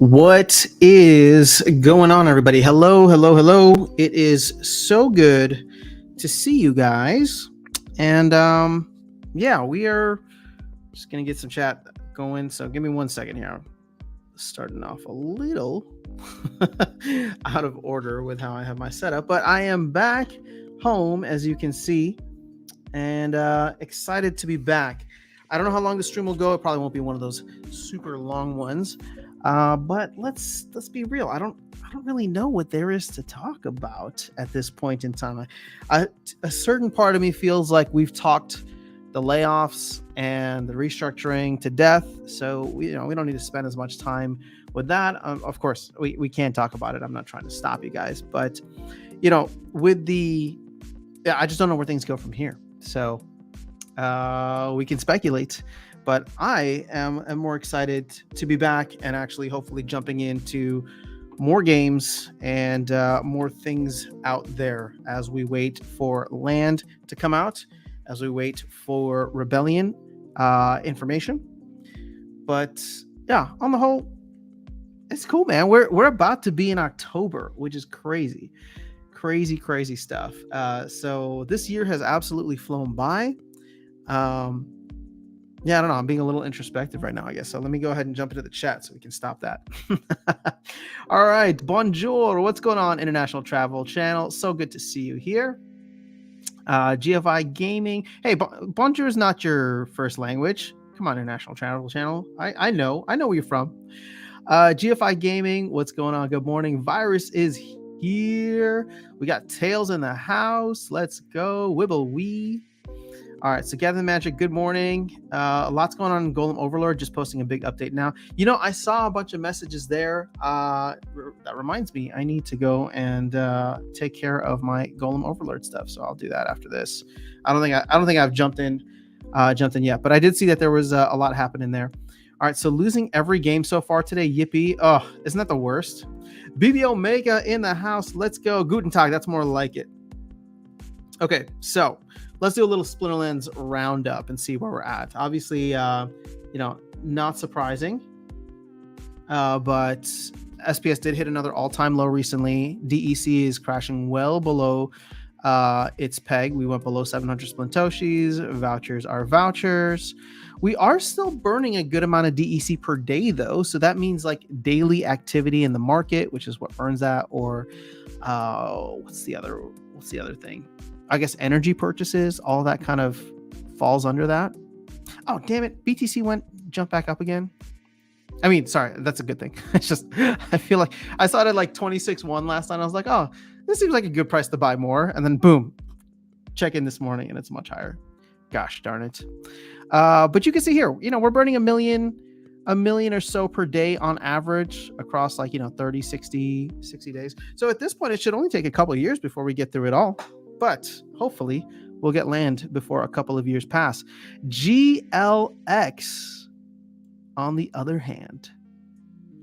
What is going on, everybody? Hello, hello, hello. It is so good to see you guys. And yeah, we are just gonna get some chat going. So give me 1 second here. Starting off a little out of order with how I have my setup, but I am back home, as you can see, and excited to be back. I don't know how long the stream will go. It probably won't be one of those super long ones. But let's be real. I don't really know what there is to talk about at this point in time. A certain part of me feels like we've talked the layoffs and the restructuring to death, so we don't need to spend as much time with that. Of course, we can talk about it. I'm not trying to stop you guys, but I just don't know where things go from here. So we can speculate. But I am more excited to be back and actually hopefully jumping into more games and more things out there as we wait for Land to come out, as we wait for Rebellion information. But yeah, on the whole, it's cool, man. We're about to be in October, which is crazy stuff. So this year has absolutely flown by. Yeah, I don't know. I'm being a little introspective right now, I guess. So let me go ahead and jump into the chat so we can stop that. All right. Bonjour. What's going on, International Travel Channel? So good to see you here. GFI Gaming. Hey, bonjour is not your first language. Come on, International Travel Channel. I know where you're from. GFI Gaming. What's going on? Good morning. Virus is here. We got Tails in the house. Let's go. Wibble wee. All right, so Gather the Magic, good morning. Lots going on in Golem Overlord, just posting a big update now. I saw a bunch of messages there. That reminds me, I need to go and take care of my Golem Overlord stuff. So I'll do that after this. I don't think I've jumped in yet, but I did see that there was a lot happening there. All right, so losing every game so far today, yippee. Oh, isn't that the worst? BB Omega in the house. Let's go. Guten Tag, that's more like it. Okay, so let's do a little Splinterlands roundup and see where we're at. Obviously, not surprising, but SPS did hit another all-time low recently. DEC is crashing well below its peg. We went below 700 Splintoshis. Vouchers are vouchers. We are still burning a good amount of DEC per day, though, so that means like daily activity in the market, which is what burns that. Or what's the other thing? I guess energy purchases, all that kind of falls under that. Oh, damn it. BTC jumped back up again. I mean, sorry, that's a good thing. It's just, I feel like I saw it at like 26.1 last night. I was like, oh, this seems like a good price to buy more. And then boom, check in this morning and it's much higher. Gosh darn it. But you can see here, we're burning a million or so per day on average across 30, 60 days. So at this point, it should only take a couple of years before we get through it all. But hopefully we'll get Land before a couple of years pass. GLX, on the other hand,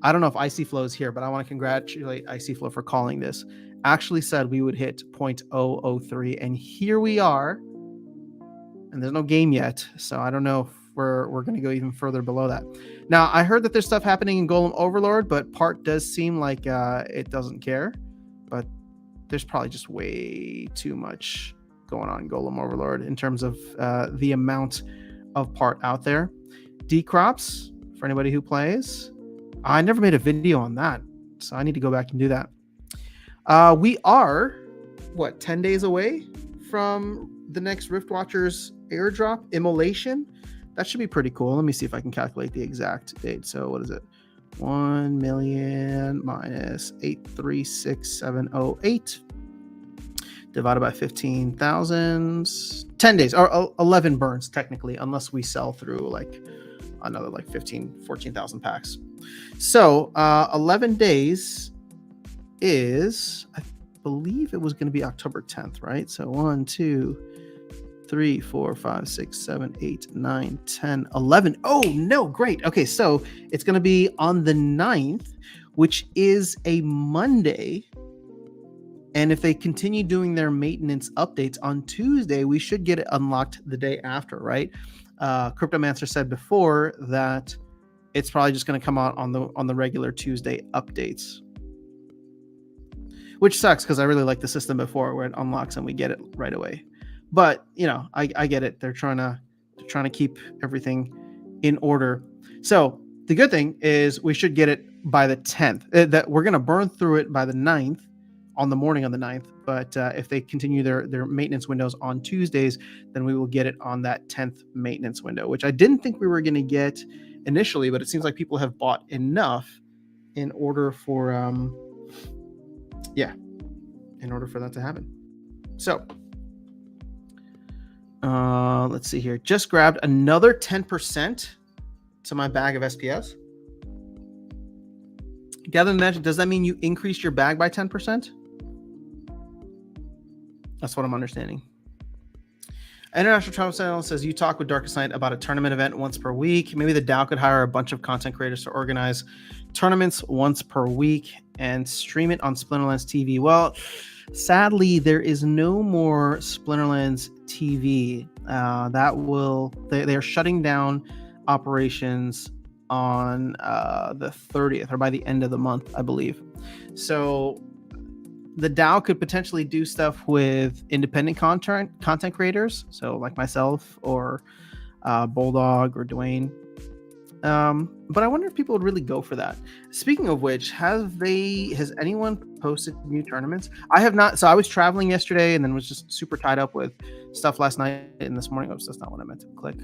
I don't know if Icy Flow is here, but I want to congratulate Icy Flow for calling this. Actually said we would hit 0.003, and here we are. And there's no game yet, so I don't know if we're going to go even further below that. Now, I heard that there's stuff happening in Golem Overlord, but part does seem like it doesn't care. But there's probably just way too much going on in Golem Overlord in terms of the amount of part out there. Decrops, for anybody who plays. I never made a video on that, so I need to go back and do that. We are, 10 days away from the next Riftwatchers airdrop, Immolation. That should be pretty cool. Let me see if I can calculate the exact date. So what is it? 1 million minus 836,708 divided by 15,000. 10 days or 11 burns technically, unless we sell through another 14,000 packs. So 11 days is, I believe it was going to be October 10th, right? So 1, 2, 3, 4, 5, 6, 7, 8, 9, 10, 11. Oh, no, great. Okay, so it's going to be on the 9th, which is a Monday. And if they continue doing their maintenance updates on Tuesday, we should get it unlocked the day after, right? Cryptomancer said before that it's probably just going to come out on the regular Tuesday updates, which sucks because I really liked the system before where it unlocks and we get it right away. But I get it. They're trying to keep everything in order. So the good thing is we should get it by the 10th. That we're going to burn through it by the 9th, on the morning on the 9th. But if they continue their maintenance windows on Tuesdays, then we will get it on that 10th maintenance window, which I didn't think we were going to get initially, but it seems like people have bought enough in order for that to happen. So let's see here. Just grabbed another 10% to my bag of SPS. Gather the Magic, does that mean you increased your bag by 10%? That's what I'm understanding. International Travel Channel says you talk with Darkest Night about a tournament event once per week. Maybe the DAO could hire a bunch of content creators to organize tournaments once per week and stream it on Splinterlands TV. Well, sadly, there is no more Splinterlands TV. They're shutting down operations on the 30th, or by the end of the month, I believe. So the DAO could potentially do stuff with independent content creators, so like myself or Bulldog or Dwayne. But I wonder if people would really go for that. Speaking of which, has anyone posted new tournaments? I have not. So I was traveling yesterday and then was just super tied up with stuff last night and this morning. Oops, that's not what I meant to click.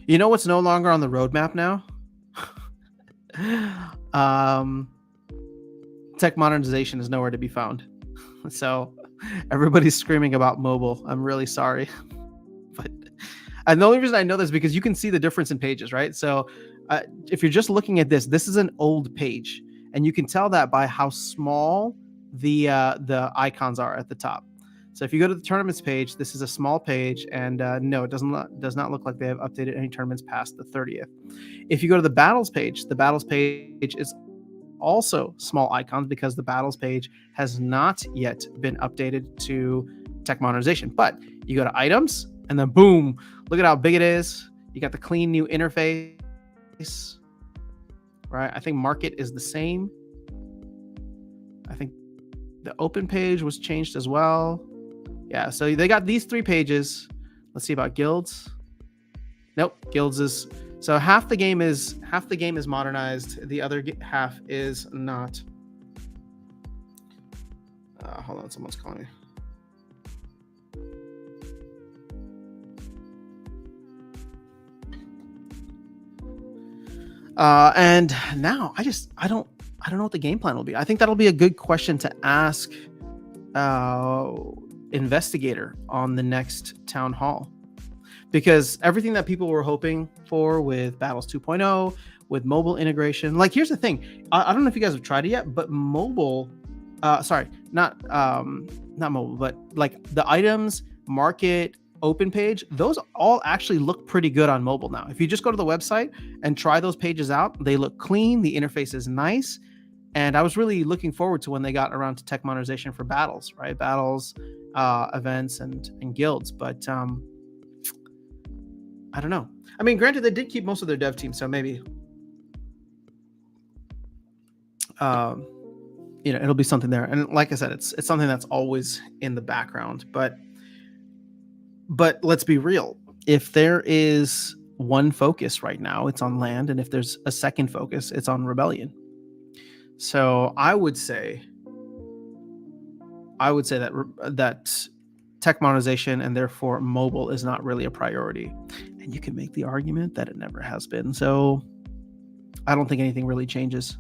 You know what's no longer on the roadmap now? Tech modernization is nowhere to be found. So everybody's screaming about mobile. I'm really sorry. And the only reason I know this is because you can see the difference in pages, right? So if you're just looking at this is an old page, and you can tell that by how small the icons are at the top. So if you go to the tournaments page, this is a small page, and no, it does not look like they have updated any tournaments past the 30th. If you go to the battles page is also small icons because the battles page has not yet been updated to tech modernization. But you go to items, and then boom, look at how big it is. You got the clean new interface, right? I think market is the same. I think the open page was changed as well. Yeah, so they got these 3 pages. Let's see about guilds. Nope, guilds is so half the game is modernized. The other half is not. Hold on, someone's calling me. And now I don't know what the game plan will be. I think that'll be a good question to ask Investigator on the next town hall, because everything that people were hoping for with Battles 2.0, with mobile integration, like here's the thing, I don't know if you guys have tried it yet, but mobile, not mobile, but like the items, market, open page, those all actually look pretty good on mobile now. If you just go to the website and try those pages out, they look clean, the interface is nice. And I was really looking forward to when they got around to tech modernization for battles, right? Battles, events, and guilds. But I don't know. I mean, granted, they did keep most of their dev team, so maybe it'll be something there. And like I said, it's something that's always in the background. But let's be real. If there is one focus right now, it's on land, and if there's a second focus, it's on rebellion. So I would say that tech modernization and therefore mobile is not really a priority. And you can make the argument that it never has been. So I don't think anything really changes.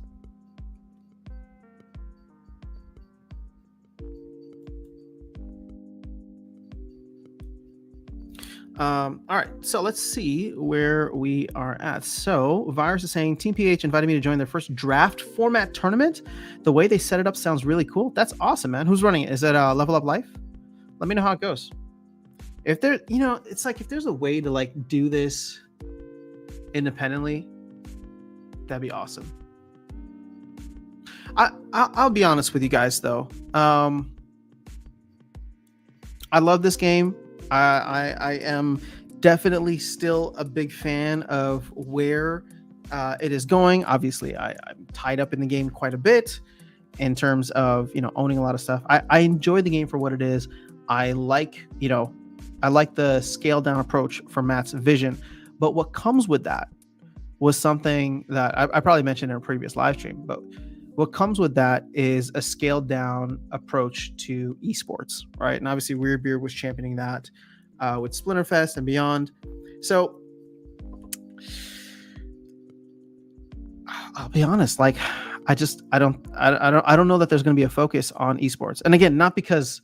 All right, so let's see where we are at. So Virus is saying Team PH invited me to join their first draft format tournament. The way they set it up sounds really cool. That's awesome, man. Who's running it? Is it Level Up Life? Let me know how it goes. If there, it's like if there's a way to like do this independently, that'd be awesome. I'll be honest with you guys though. I love this game. I am definitely still a big fan of where it is going. Obviously, I'm tied up in the game quite a bit in terms of owning a lot of stuff. I enjoy the game for what it is. I like I like the scaled down approach from Matt's vision, but what comes with that was something that I probably mentioned in a previous live stream. But what comes with that is a scaled down approach to esports, right? And obviously, Weirdbeard was championing that with Splinterfest and beyond. So I'll be honest, like I don't know that there's going to be a focus on esports. And again, not because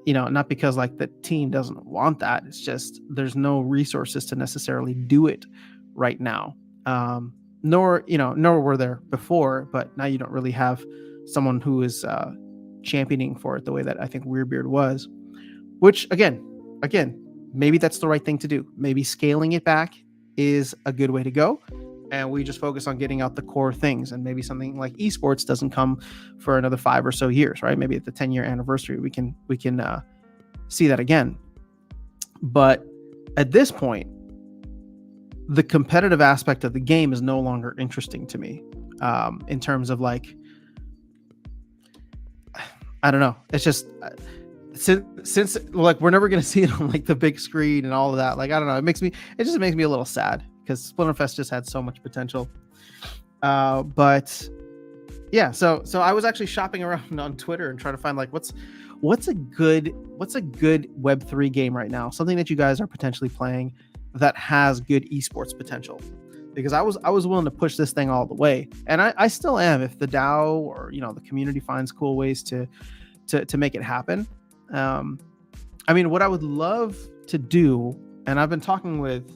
like the team doesn't want that. It's just there's no resources to necessarily do it right now. Nor were there before, but now you don't really have someone who is championing for it the way that I think Weirdbeard was. Which again, maybe that's the right thing to do. Maybe scaling it back is a good way to go, and we just focus on getting out the core things. And maybe something like esports doesn't come for another 5 or so years, right? Maybe at the 10-year anniversary, we can see that again. But at this point, the competitive aspect of the game is no longer interesting to me. In terms of like, I don't know. It's just since like we're never gonna see it on like the big screen and all of that. Like I don't know. It just makes me a little sad because Splinterfest just had so much potential. But yeah, so I was actually shopping around on Twitter and trying to find like what's a good Web3 game right now, something that you guys are potentially playing that has good esports potential, because I was willing to push this thing all the way, and I still am if the DAO or the community finds cool ways to make it happen. I mean, what I would love to do, and I've been talking with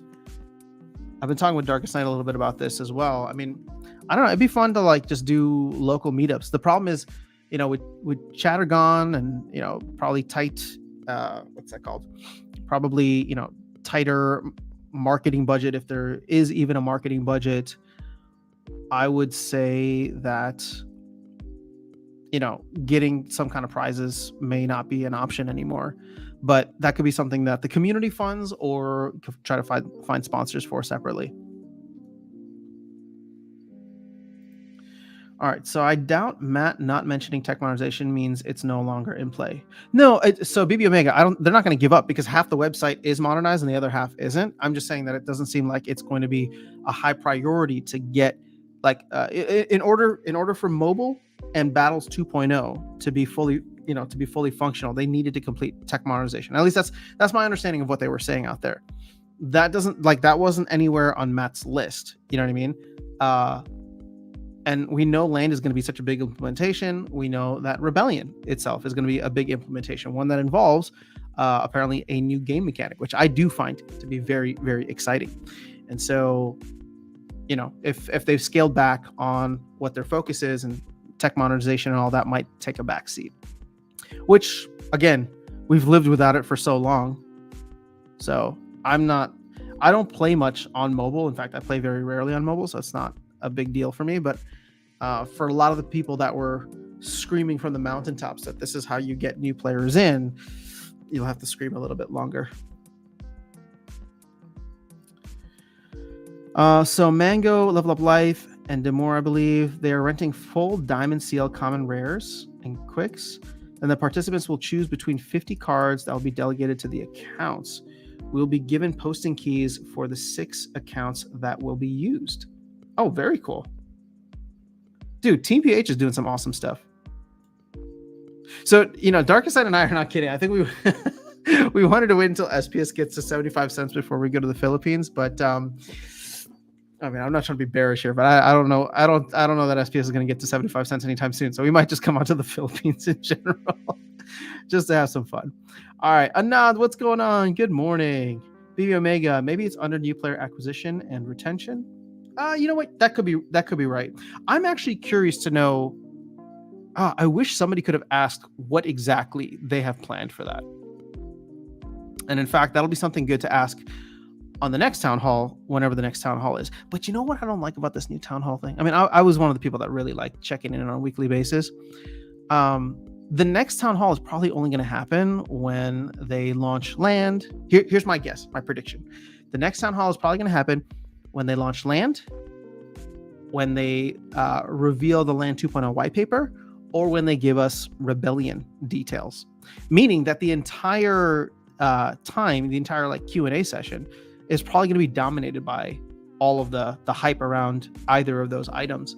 Darkest Night a little bit about this as well. I mean, I don't know, it'd be fun to like just do local meetups. The problem is, with Chattergon and probably tight, what's that called? Probably tighter marketing budget, if there is even a marketing budget. I would say that getting some kind of prizes may not be an option anymore, but that could be something that the community funds or try to find sponsors for separately. All right, so I doubt Matt not mentioning tech modernization means it's no longer in play. No, so BB Omega, they're not going to give up because half the website is modernized and the other half isn't. I'm just saying that it doesn't seem like it's going to be a high priority to get like in order for mobile and Battles 2.0 to be fully functional. They needed to complete tech modernization. At least that's my understanding of what they were saying out there. That wasn't anywhere on Matt's list. You know what I mean? And we know Land is going to be such a big implementation. We know that Rebellion itself is going to be a big implementation, one that involves apparently a new game mechanic, which I do find to be very, very exciting. And so, if they've scaled back on what their focus is, and tech modernization and all that might take a back seat, which again, we've lived without it for so long. So I don't play much on mobile. In fact, I play very rarely on mobile, so it's not a big deal for me. But for a lot of the people that were screaming from the mountaintops that this is how you get new players in, you'll have to scream a little bit longer. So Mango, Level Up Life, and Demore, I believe, they are renting full Diamond Seal common rares and quicks, and the participants will choose between 50 cards that will be delegated to the accounts. We'll be given posting keys for the 6 accounts that will be used. Oh, very cool. Dude, Team PH is doing some awesome stuff. So, Darkest Side and I are not kidding. I think we wanted to wait until SPS gets to 75 cents before we go to the Philippines, but I mean, I'm not trying to be bearish here, but I don't know. I don't know that SPS is going to get to 75 cents anytime soon. So we might just come out to the Philippines in general just to have some fun. All right. Anand, what's going on? Good morning. BB Omega, maybe it's under new player acquisition and retention. You know what? That could be right. I'm actually curious to know. I wish somebody could have asked what exactly they have planned for that. And in fact, that'll be something good to ask on the next town hall, whenever the next town hall is. But you know what I don't like about this new town hall thing? I mean, I was one of the people that really like checking in on a weekly basis. The next town hall is probably only going to happen when they launch Land. Here's my guess, my prediction. The next town hall is probably going to happen when they launch Land, when they reveal the Land 2.0 white paper, or when they give us Rebellion details. Meaning that the entire time, the entire like Q&A session is probably going to be dominated by all of the hype around either of those items.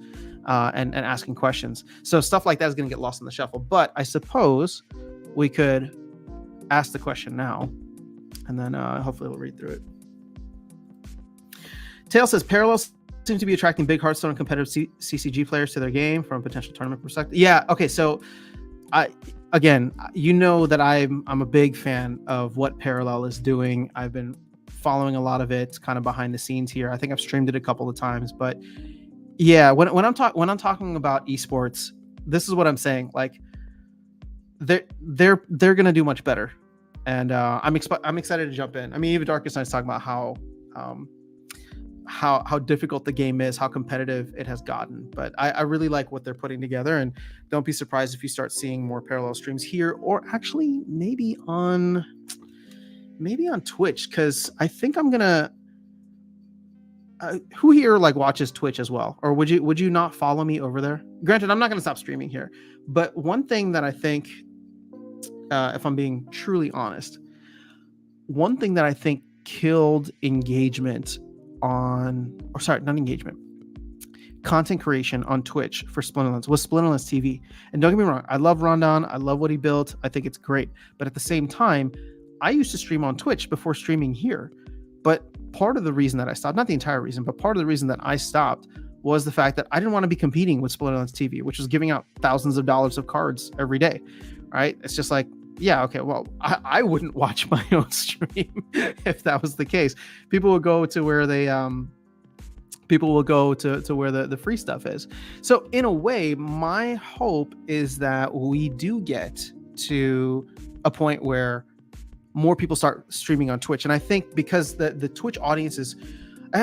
And asking questions. So stuff like that is going to get lost in the shuffle. But I suppose we could ask the question now, and then hopefully we'll read through it. Tail says, Parallel seems to be attracting big Hearthstone and competitive CCG players to their game from a potential tournament perspective. Yeah, okay, so again, you know that I'm a big fan of what Parallel is doing. I've been following a lot of it kind of behind the scenes here. I think I've streamed it a couple of times, but yeah, when I'm talking about esports, this is what I'm saying. Like, they're gonna do much better, and I'm excited to jump in. I mean, even Darkest Night's talking about how difficult the game is, how competitive it has gotten. But I really like what they're putting together, and don't be surprised if you start seeing more Parallel streams here, or actually maybe on Twitch, because I think I'm gonna. Who here like watches Twitch as well, or would you not follow me over there? Granted, I'm not going to stop streaming here, but one thing that I think, if I'm being truly honest, one thing that I think killed engagement content creation on Twitch for Splinterlands was Splinterlands TV. And don't get me wrong, I love Rondon, I love what he built, I think it's great. But at the same time, I used to stream on Twitch before streaming here. But part of the reason that I stopped, not the entire reason, but part of the reason that I stopped was the fact that I didn't want to be competing with Splinterlands TV, which was giving out thousands of dollars of cards every day, right? It's just like, yeah, okay, well, I wouldn't watch my own stream if that was the case. People would go to where they, people will go to where the free stuff is. So in a way, my hope is that we do get to a point where more people start streaming on Twitch. And I think because the Twitch audience is,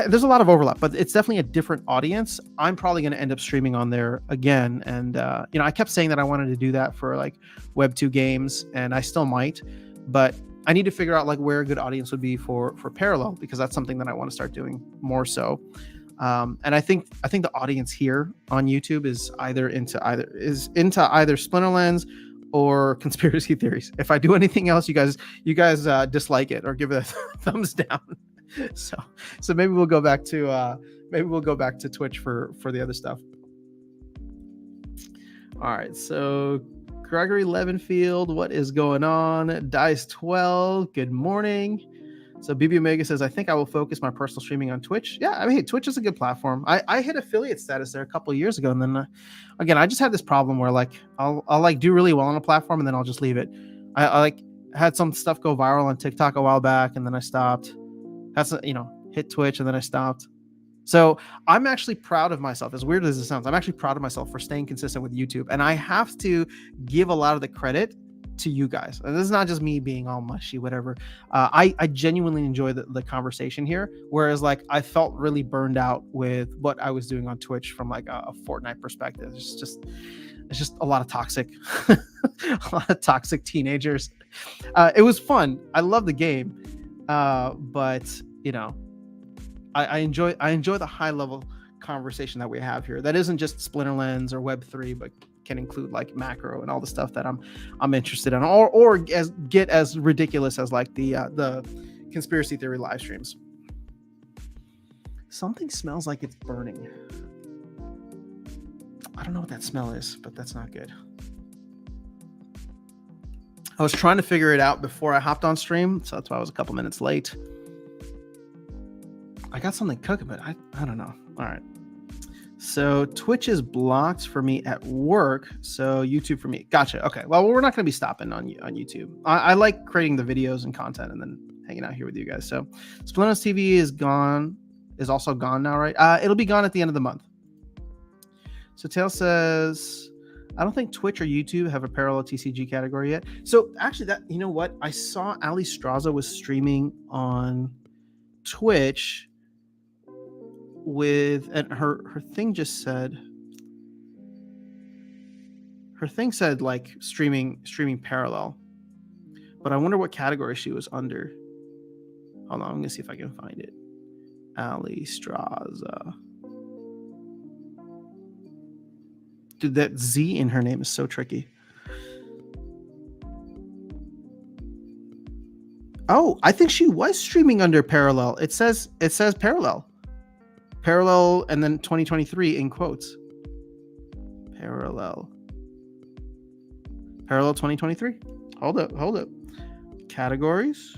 there's a lot of overlap, but it's definitely a different audience. I'm probably going to end up streaming on there again. And, I kept saying that I wanted to do that for like Web 2 games, and I still might, but I need to figure out like where a good audience would be for Parallel, because that's something that I want to start doing more so. And I think the audience here on YouTube is into either Splinterlands or conspiracy theories. If I do anything else, you guys dislike it or give it a thumbs down. So maybe we'll go back to Twitch for the other stuff. All right, so Gregory Levenfield, what is going on? Dice 12, good morning. So BB Omega says, I think I will focus my personal streaming on Twitch. Yeah, I mean, Twitch is a good platform. I hit affiliate status there a couple of years ago, and then again, I just had this problem where like I'll like do really well on a platform, and then I'll just leave it. I like had some stuff go viral on TikTok a while back, and then I stopped. That's hit Twitch, and then I stopped. So I'm actually proud of myself. As weird as it sounds, I'm actually proud of myself for staying consistent with YouTube, and I have to give a lot of the credit to you guys. And this is not just me being all mushy, whatever. I genuinely enjoy the conversation here. Whereas like I felt really burned out with what I was doing on Twitch from like a Fortnite perspective. It's just a lot of toxic, teenagers. It was fun. I love the game. But I enjoy the high level conversation that we have here. That isn't just Splinterlands or Web3, but can include like macro and all the stuff that I'm interested in, or get as ridiculous as like the conspiracy theory live streams. Something smells like it's burning. I don't know what that smell is, but that's not good. I was trying to figure it out before I hopped on stream, so that's why I was a couple minutes late. I got something cooking, but I don't know. All right. So Twitch is blocked for me at work. So YouTube for me. Gotcha. Okay. Well, we're not going to be stopping on YouTube. I like creating the videos and content and then hanging out here with you guys. So Splinterlands TV is also gone now, right? It'll be gone at the end of the month. So Tail says, I don't think Twitch or YouTube have a parallel TCG category yet. So actually you know what? I saw Ali Straza was streaming on Twitch and her thing just said, her thing said like streaming parallel, but I wonder what category she was under. Hold on, I'm gonna see if I can find it. Ali Straza. Dude, that Z in her name is so tricky. Oh, I think she was streaming under parallel. It says parallel, and then 2023 in quotes. Parallel 2023. Hold up. Categories.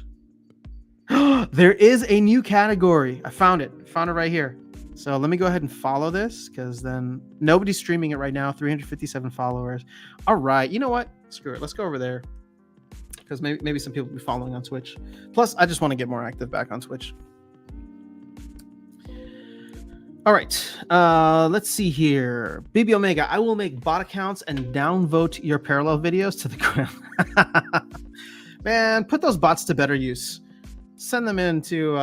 There is a new category. I found it right here. So let me go ahead and follow this, because then nobody's streaming it right now. 357 followers. All right. You know what? Screw it. Let's go over there, because maybe some people will be following on Twitch. Plus, I just want to get more active back on Twitch. All right. Let's see here. BB Omega, I will make bot accounts and downvote your parallel videos to the ground. Man, put those bots to better use. Send them into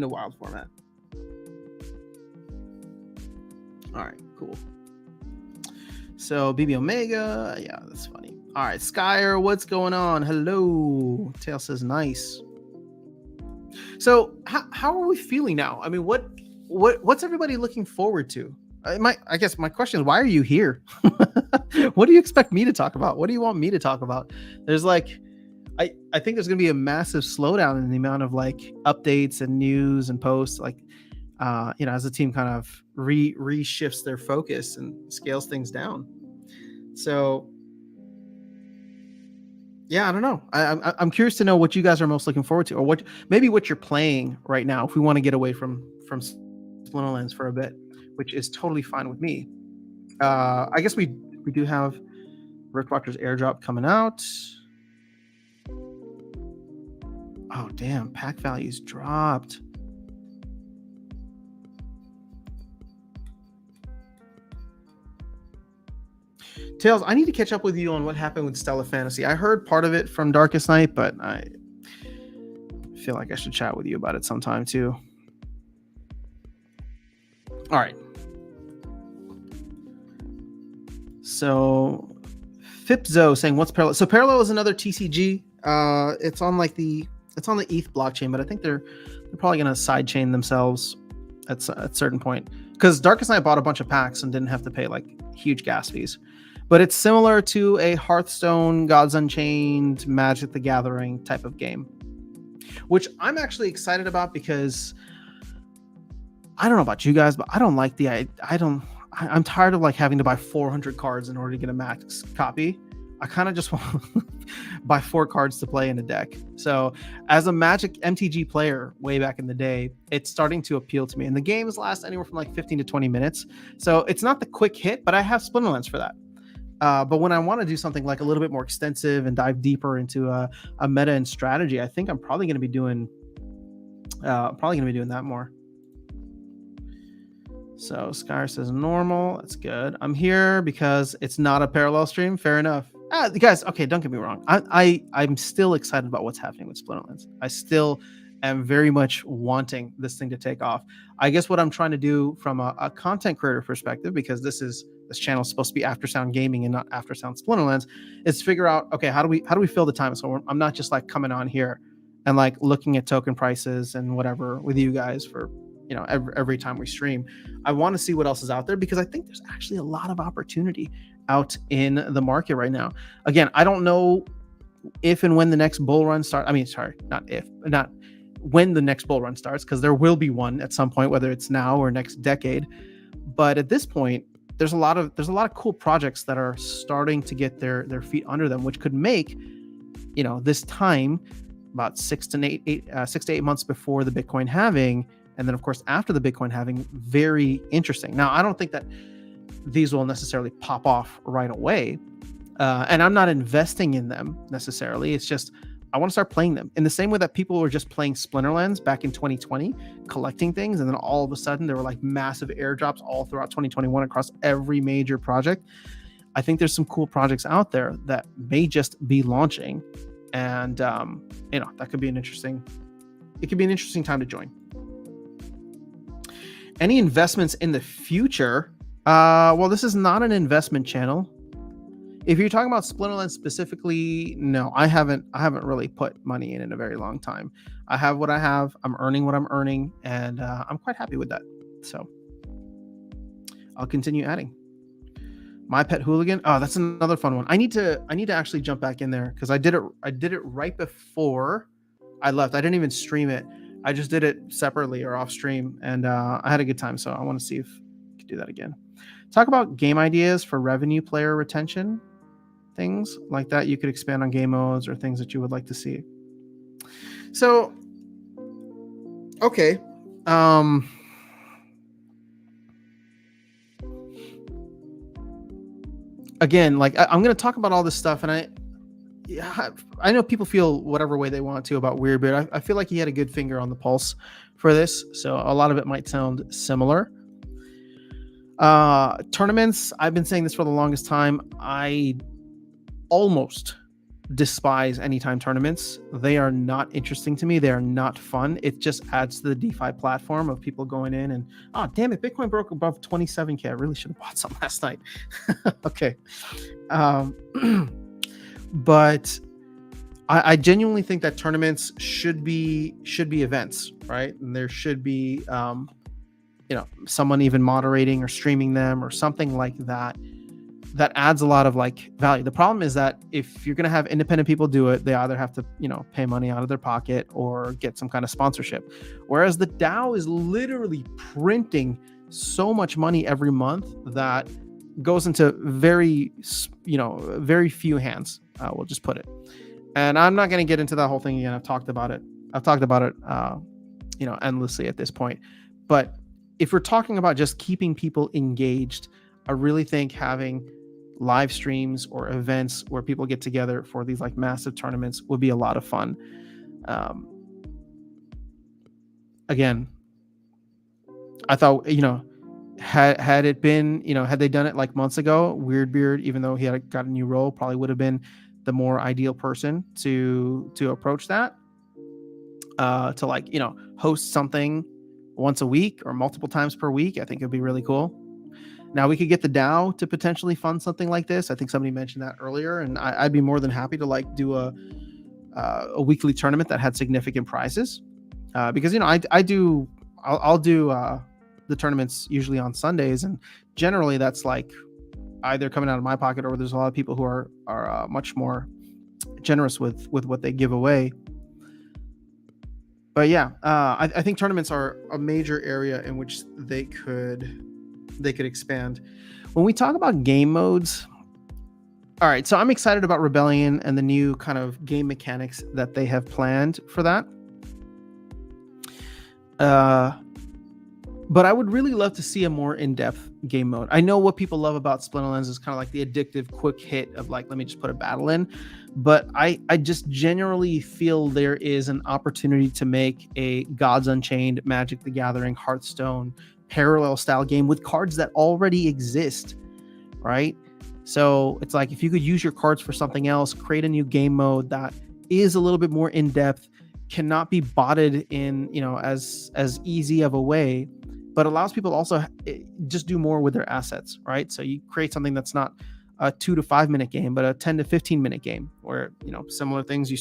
wild format. All right, cool. So BB Omega, yeah, that's funny. All right, Skyer, what's going on? Hello. Tail says nice. So how are we feeling now? I mean, what's everybody looking forward to? I guess my question is, why are you here? What do you expect me to talk about? What do you want me to talk about? There's like, I think there's going to be a massive slowdown in the amount of like updates and news and posts, like, as the team kind of reshifts their focus and scales things down. So yeah, I don't know. I'm curious to know what you guys are most looking forward to, or what you're playing right now, if we want to get away from Splinterlands for a bit, which is totally fine with me. I guess we do have Riftwalker's airdrop coming out. Oh damn, pack values dropped. Tails, I need to catch up with you on what happened with Stellar Fantasy. I heard part of it from Darkest Night, but I feel like I should chat with you about it sometime too. All right. So Fipzo saying, what's Parallel? So Parallel is another TCG. It's on the ETH blockchain, but I think they're probably going to sidechain themselves at a certain point, because Darkest Night bought a bunch of packs and didn't have to pay like huge gas fees. But it's similar to a Hearthstone, Gods Unchained, Magic the Gathering type of game, which I'm actually excited about, because I don't know about you guys, but I don't like I'm tired of like having to buy 400 cards in order to get a max copy. I kind of just want to buy 4 cards to play in a deck. So as a Magic MTG player way back in the day, it's starting to appeal to me. And the games last anywhere from like 15 to 20 minutes. So it's not the quick hit, but I have Splinterlands for that. But when I want to do something like a little bit more extensive and dive deeper into a meta and strategy, I think I'm probably going to be doing that more. So Skyer says normal. That's good. I'm here because it's not a parallel stream. Fair enough. Guys, okay, don't get me wrong. I'm still excited about what's happening with Splinterlands. I still am very much wanting this thing to take off. I guess what I'm trying to do from a content creator perspective, because this channel is supposed to be Aftersound Gaming and not Aftersound Splinterlands, is figure out, okay, how do we fill the time? So I'm not just like coming on here and like looking at token prices and whatever with you guys for, every time we stream. I want to see what else is out there, because I think there's actually a lot of opportunity out in the market right now. Again, I don't know if and when the next bull run starts. I mean, sorry, not when the next bull run starts, because there will be one at some point, whether it's now or next decade. But at this point, there's a lot of cool projects that are starting to get their feet under them, which could make, this time about 6 to 8 months before the Bitcoin halving, and then of course after the Bitcoin halving, very interesting. Now, I don't think that these will necessarily pop off right away, and I'm not investing in them necessarily. It's just I want to start playing them in the same way that people were just playing Splinterlands back in 2020, collecting things, and then all of a sudden there were like massive airdrops all throughout 2021 across every major project. I think there's some cool projects out there that may just be launching, and that could be an interesting time to join. Any investments in the future? Well, this is not an investment channel. If you're talking about Splinterlands specifically, no, I haven't really put money in a very long time. I have what I have. I'm earning what I'm earning, and I'm quite happy with that. So I'll continue adding. My Pet Hooligan. Oh, that's another fun one. I need to actually jump back in there because I did it right before I left. I didn't even stream it. I just did it separately or off stream, and I had a good time. So I want to see if I could do that again. Talk about game ideas for revenue player retention. Things like that. You could expand on game modes or things that you would like to see. So, okay. Again, like I'm going to talk about all this stuff, and I know people feel whatever way they want to about Weirdbeard. I feel like he had a good finger on the pulse for this, so a lot of it might sound similar. Tournaments, I've been saying this for the longest time. I almost despise anytime tournaments. They are not interesting to me. They are not fun. It just adds to the DeFi platform of people going in and, oh, damn it, Bitcoin broke above 27K. I really should have bought some last night. Okay. But I genuinely think that tournaments should be events, right? And there should be, someone even moderating or streaming them or something like that. That adds a lot of like value. The problem is that if you're going to have independent people do it, they either have to, pay money out of their pocket or get some kind of sponsorship. Whereas the DAO is literally printing so much money every month that goes into very few hands. We'll just put it. And I'm not going to get into that whole thing again. I've talked about it, endlessly at this point. But if we're talking about just keeping people engaged, I really think having live streams or events where people get together for these like massive tournaments would be a lot of fun. Again, I thought, had it been, had they done it like months ago, Weirdbeard, even though he had got a new role, probably would have been the more ideal person to approach that, to host something once a week or multiple times per week. I think it'd be really cool. Now we could get the DAO to potentially fund something like this. I think somebody mentioned that earlier, and I'd be more than happy to do a weekly tournament that had significant prizes, because I'll do the tournaments usually on Sundays, and generally that's like either coming out of my pocket or there's a lot of people who are much more generous with what they give away. But yeah, I think tournaments are a major area in which they could expand. When we talk about game modes, all right, so I'm excited about Rebellion and the new kind of game mechanics that they have planned for that. But I would really love to see a more in-depth game mode. I know what people love about Splinterlands is kind of like the addictive quick hit of like, let me just put a battle in. But I just generally feel there is an opportunity to make a Gods Unchained, Magic the Gathering, Hearthstone, parallel style game with cards that already exist, right? So it's like if you could use your cards for something else, create a new game mode that is a little bit more in-depth, cannot be botted in, as easy of a way, but allows people to also just do more with their assets, right? So you create something that's not a 2 to 5 minute game, but a 10 to 15 minute game where, similar things,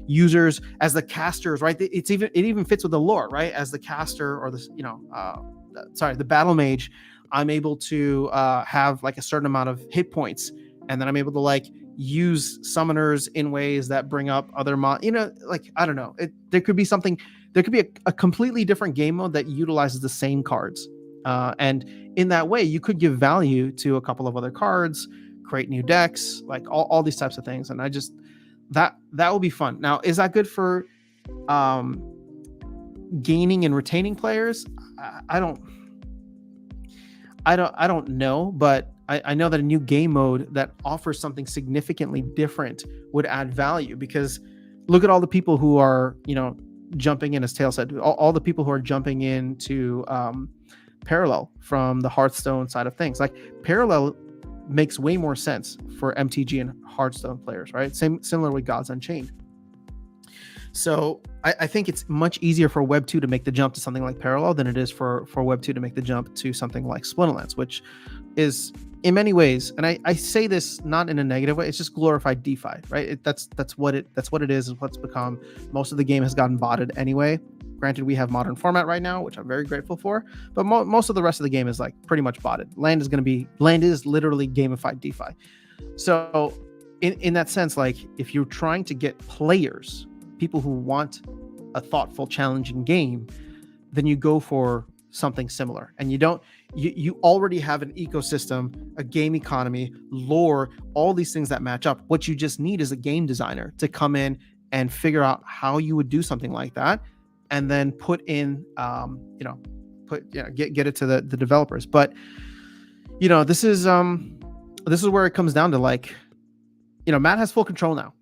users as the casters, right? It even fits with the lore, right? As the caster or the battle mage, I'm able to have like a certain amount of hit points, and then I'm able to use summoners in ways that bring up other I don't know. There could be a completely different game mode that utilizes the same cards, and in that way you could give value to a couple of other cards, create new decks, like all these types of things. And I just that will be fun. Now, is that good for gaining and retaining players? I don't know, but I know that a new game mode that offers something significantly different would add value, because look at all the people who are, jumping in, as Tail said, all the people who are jumping into Parallel from the Hearthstone side of things. Like Parallel makes way more sense for MTG and Hearthstone players, right? Similar with Gods Unchained. So I think it's much easier for Web 2 to make the jump to something like Parallel than it is for Web 2 to make the jump to something like Splinterlands, which is in many ways, and I say this not in a negative way, it's just glorified DeFi, right? That's what it is what's become. Most of the game has gotten botted anyway. Granted, we have modern format right now, which I'm very grateful for, but most of the rest of the game is like pretty much botted. Land is literally gamified DeFi. So in that sense, like if you're trying to get players, people who want a thoughtful, challenging game, then you go for something similar. And you already have an ecosystem, a game economy, lore, all these things that match up. What you just need is a game designer to come in and figure out how you would do something like that, and then put in, get it to the developers. But this is where it comes down to, like, Matt has full control now.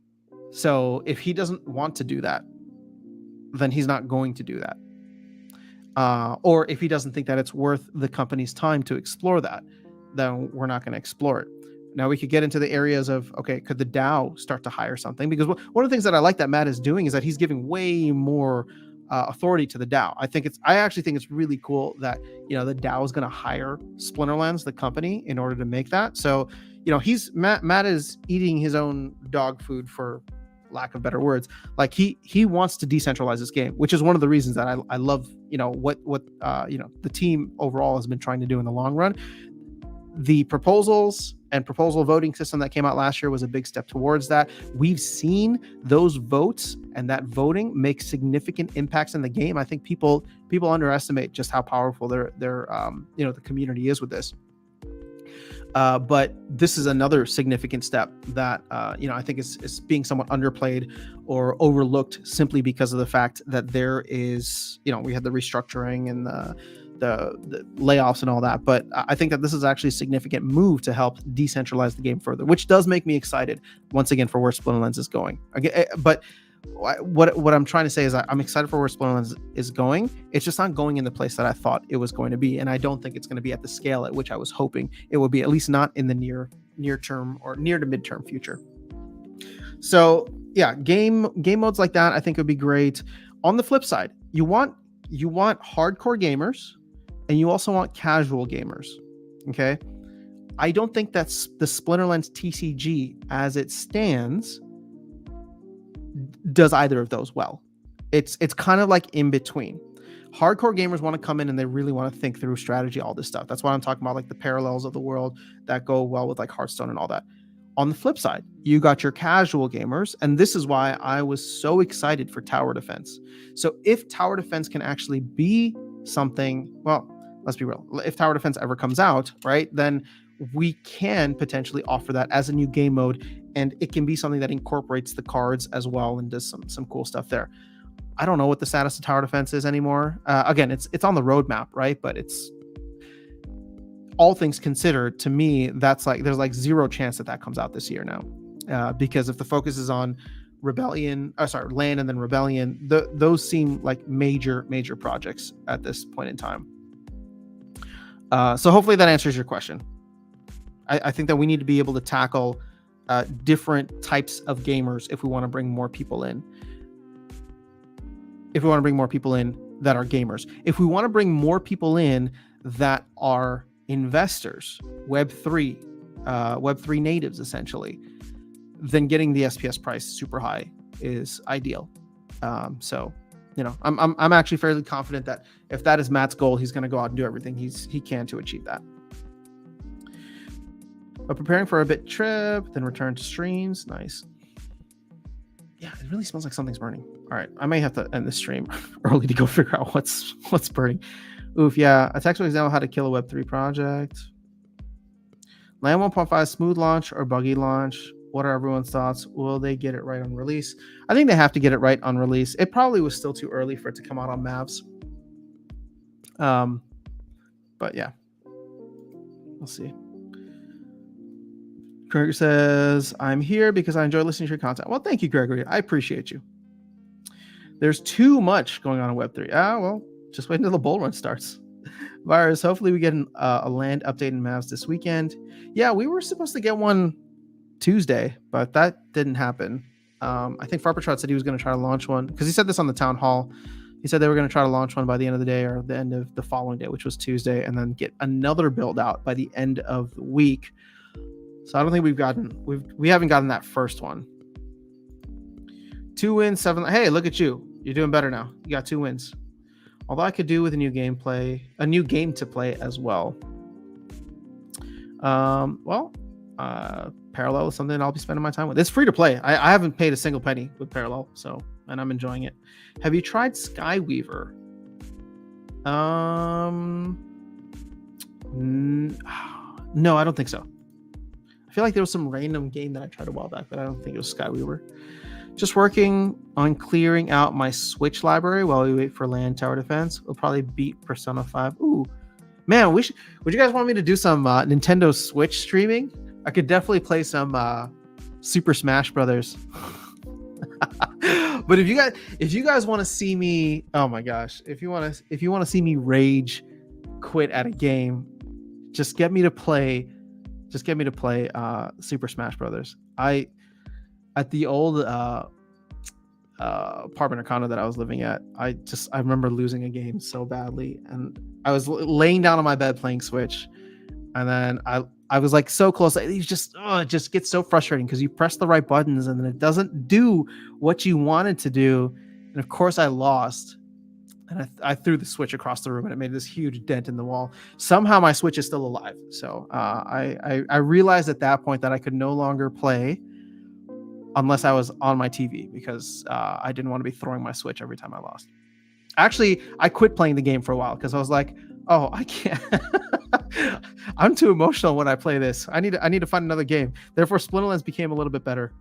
So if he doesn't want to do that, then he's not going to do that. Or if he doesn't think that it's worth the company's time to explore that, then we're not going to explore it. Now we could get into the areas of, okay, could the DAO start to hire something? Because one of the things that I like that Matt is doing is that he's giving way more authority to the DAO. I actually think it's really cool that, the DAO is going to hire Splinterlands, the company, in order to make that. So, Matt is eating his own dog food, for lack of better words. Like he wants to decentralize this game, which is one of the reasons that I love, what the team overall has been trying to do in the long run. The proposals and proposal voting system that came out last year was a big step towards that. We've seen those votes and that voting make significant impacts in the game. I think people underestimate just how powerful their the community is with this. But this is another significant step that I think is being somewhat underplayed or overlooked, simply because of the fact that there is, we had the restructuring and the layoffs and all that. But I think that this is actually a significant move to help decentralize the game further, which does make me excited once again for where Splinterlands is going. But what I'm trying to say is I'm excited for where Splinterlands is going. It's just not going in the place that I thought it was going to be, and I don't think it's going to be at the scale at which I was hoping it would be, at least not in the near term or near to midterm future. So yeah, game modes like that I think would be great. On the flip side, you want hardcore gamers, and you also want casual gamers. Okay, I don't think that's the Splinterlands TCG as it stands does either of those well. It's kind of like in between. Hardcore gamers want to come in and they really want to think through strategy, all this stuff. That's why I'm talking about, like, the Parallels of the world that go well with, like, Hearthstone and all that. On the flip side, you got your casual gamers, and this is why I was so excited for Tower Defense. So if Tower Defense can actually be something, well, let's be real, if Tower Defense ever comes out, right, then we can potentially offer that as a new game mode, and it can be something that incorporates the cards as well and does some cool stuff there. I don't know what the status of Tower Defense is anymore. Again, it's on the roadmap, right? But it's, all things considered, to me, that's like, there's like zero chance that comes out this year now, because if the focus is on Land and then Rebellion, those seem like major projects at this point in time. So hopefully that answers your question. I think that we need to be able to tackle different types of gamers if we want to bring more people in. If we want to bring more people in that are gamers. If we want to bring more people in that are investors, Web3 natives, essentially, then getting the SPS price super high is ideal. So, I'm actually fairly confident that if that is Matt's goal, he's going to go out and do everything he can to achieve that. But preparing for a bit trip, then return to streams. Nice. Yeah, it really smells like something's burning. All right, I may have to end the stream early to go figure out what's burning. Oof, yeah. A textbook example how to kill a Web3 project. Land 1.5 smooth launch or buggy launch? What are everyone's thoughts? Will they get it right on release? I think they have to get it right on release. It probably was still too early for it to come out on Mavs. But yeah, we'll see. Gregory says, I'm here because I enjoy listening to your content. Well, thank you, Gregory. I appreciate you. There's too much going on in Web3. Well, just wait until the bull run starts. Virus, hopefully we get a land update in Mavs this weekend. Yeah, we were supposed to get one Tuesday, but that didn't happen. I think Farpertrot said he was going to try to launch one, because he said this on the town hall. He said they were going to try to launch one by the end of the day or the end of the following day, which was Tuesday, and then get another build out by the end of the week. So I don't think we haven't gotten that first one. 2 wins, 7. Hey, look at you. You're doing better now. You got 2 wins. Although I could do with a new game to play as well. Parallel is something I'll be spending my time with. It's free to play. I haven't paid a single penny with Parallel, and I'm enjoying it. Have you tried Skyweaver? No, I don't think so. I feel like there was some random game that I tried a while back, but I don't think it was Skyweaver. Just working on clearing out my Switch library while we wait for Land Tower Defense. We'll probably beat Persona 5. Ooh, man, would you guys want me to do some Nintendo Switch streaming? I could definitely play some Super Smash Brothers. But if you guys want to see me, oh my gosh, if you want to see me rage quit at a game, just get me to play Super Smash Brothers. At the old apartment or condo that I was living at, I remember losing a game so badly, and I was laying down on my bed playing Switch, and then I was like so close. It just gets so frustrating because you press the right buttons and then it doesn't do what you wanted to do, and of course I lost, and I threw the Switch across the room and it made this huge dent in the wall. Somehow my Switch is still alive, so I realized at that point that I could no longer play unless I was on my TV, because I didn't want to be throwing my Switch every time I lost. Actually, I quit playing the game for a while because I was like, oh, I can't. I'm too emotional when I play this. I need to find another game. Therefore, Splinterlands became a little bit better.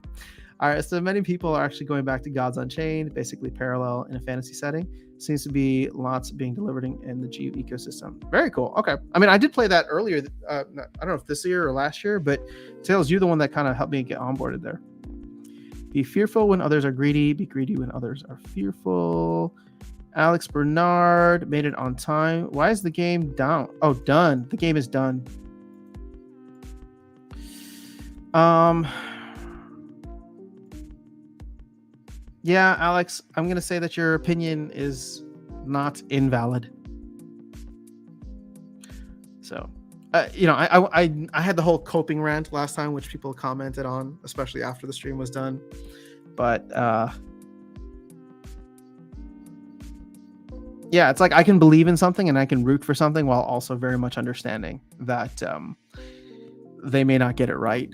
All right, so many people are actually going back to Gods Unchained, basically Parallel in a fantasy setting. Seems to be lots being delivered in the GU ecosystem. Very cool. Okay. I mean, I did play that earlier. I don't know if this year or last year, but Tails, you're the one that kind of helped me get onboarded there. Be fearful when others are greedy. Be greedy when others are fearful. Alex Bernard made it on time. Why is the game down? Oh, done. The game is done. Yeah, Alex, I'm going to say that your opinion is not invalid. So, I had the whole coping rant last time, which people commented on, especially after the stream was done. But yeah, it's like I can believe in something and I can root for something while also very much understanding that they may not get it right.